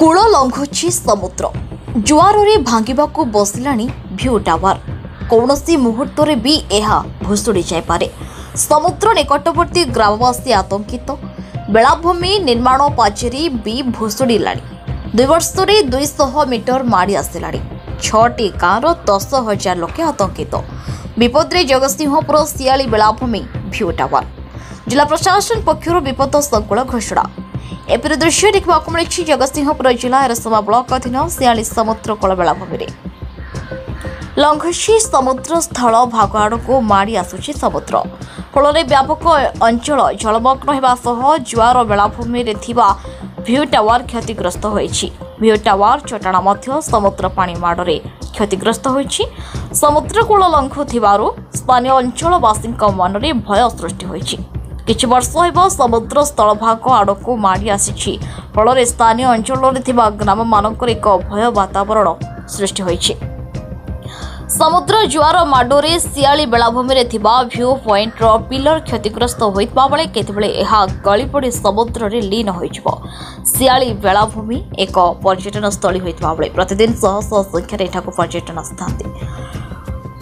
Cool लंघुछि समुद्र जुआर भांगिबाकू बसिलाणी view tower कौन मुहूर्त भी यह भुशुड़ी जापे। समुद्र निकटवर्ती ग्रामवासी आतंकित बेलाभूमि निर्माण पाचेरी भी भुशुड़ा 2 वर्ष 200 मीटर माड़ी आसला 6टी गाँव 10,000 लोके आतंकित विपदे जगतसिंहपुर सियाली बेलाभूमि भ्यू टावर जिला प्रशासन पक्षर विपद संकुल घोषणा। एपर दृश्य देखा मिली जगतसिंहपुर जिला एरसमा ब्लॉक अधीन सियाली समुद्र कूल बेलाभूमि लंघुछि समुद्र स्थल भाग आड़क माड़ी आसुछि समुद्र फल व्यापक अंचल जलमग्न होगा जुआर बेलाभूमि भ्यू टावर क्षतिग्रस्त होइछि। भ्यू टावर चटाण मध्य समुद्र पानी माड़े क्षतिग्रस्त होइछि। समुद्र कूल लंघुथिबारु स्थानीय अंचलवासी मन में भय सृष्टि होइछि। किछि वर्ष हेब समुद्र स्थल भाग आड़क माड़ी आसी फल स्थानीय अंचल ग्राम मानक एक भय वातावरण सृष्टि होइछि। समुद्र जुआर माडोरे सियाली बेलाभूमि भ्यू पॉइंट पिलर क्षतिग्रस्त होता बेले केतबेले यह गली पड़ी समुद्र रे लीन होइछिबो। सियाली बेलाभूमि एक पर्यटन स्थली होता बेले प्रतिदिन शह शह संख्यार एठाकु पर्यटन आसथांती।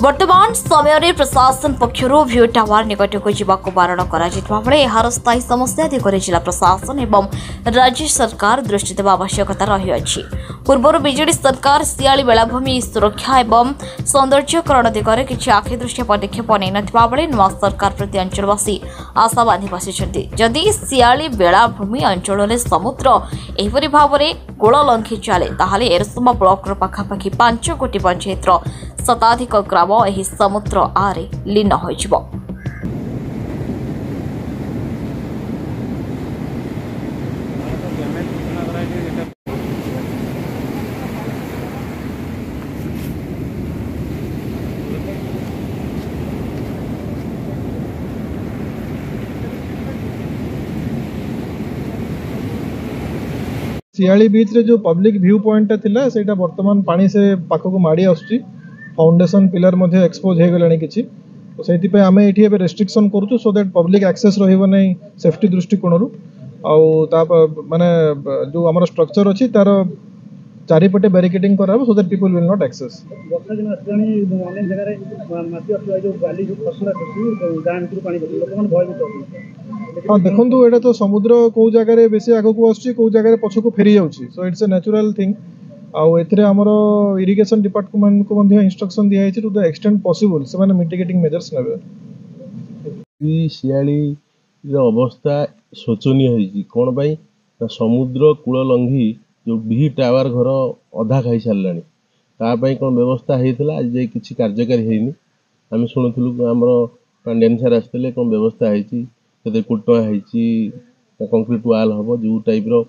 वर्तमान समय रे प्रशासन पक्षर भ्यू टावर निकटक जावाक बारण कर यार स्थायी समस्या दिगरे जिला प्रशासन एवं राज्य सरकार दृष्टि देवा आवश्यकता रही। पूर्व बीजेडी सरकार सियाली बेलाभूमि सुरक्षा एवं सौंदर्यकरण दिगरे किसी आखिदृष्टिया पदक्षेप नहीं नथिबा बेले नुआ सरकार प्रति अंचलवासी आशा बांधि बसिछन्ति। जदि सियाली बेलाभूमि अंचल में समुद्र एहिपरि भाव में कूल लंघी चले ताहले एरसमा ब्लॉक पाखापाखि 5 कोटी पंचायतर शताधिक ग्राम एही समुद्र आरे लीन होइछिबो। सियाली बीच रे जो पब्लिक व्यू पॉइंट थिला सेटा वर्तमान पानी से पाखक माड़ी आसुची फाउंडेशन पिलर मध्ये एक्सपोज हो गलानी किछि तो सेति पे आमे एठी एबे रेस्ट्रिक्शन करूछु सो दैट पब्लिक एक्सेस रहइबो नै सेफ्टी दृष्टिकोणरू आउ ता माने जो हमर स्ट्रक्चर अछि तार चारिपटे बैरिकेडिंग कराबो so that people will not access. वर्षा दिन आसलानी अनेक जगह रे माटी असला जो बाली जो खसला खसी गां भितर पानी बसि लोक मन भय बित। हां देखंतु एटा तो समुद्र को जगह रे बेसी आगो को आछी को जगह रे पछको फेरी जाउची so it's a natural thing आउ एथरे हमरो इरिगेशन डिपार्टमेंट को मध्ये इंस्ट्रक्शन दिया है टू द एक्सटेंट पॉसिबल से माने मिटिगेटिंग मेजर्स नेबे। सियाली रो अवस्था शोचनीय होई कोन भाई समुद्र कूल लंघी जो भी टावर घर अधा खाई सारलानी ता पई कोन व्यवस्था हेइतला आज जे किछि कार्यकारी हेइनी। आमे सुनथुलु हमरो पांड्यान सर आस्तले कोन व्यवस्था हेइची कते कुटवा हेइची कंक्रीट वाल हबो जो टाइप रो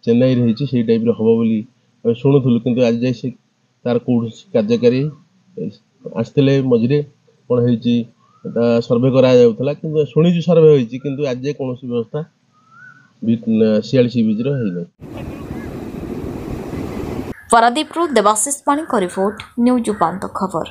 चेन्नई रे हेइची सेही टाइप रो हबो बोली शुणुलु किंतु आज जाए तार कौन कार्यकारी आसते मझे कौन हो सर्वे करा शुणी सर्वे हो आज जाए कौन व्यवस्था सियाली सी बीच रही। पारादीप देवाशीष पाणी रिपोर्ट न्यूज उपांत खबर।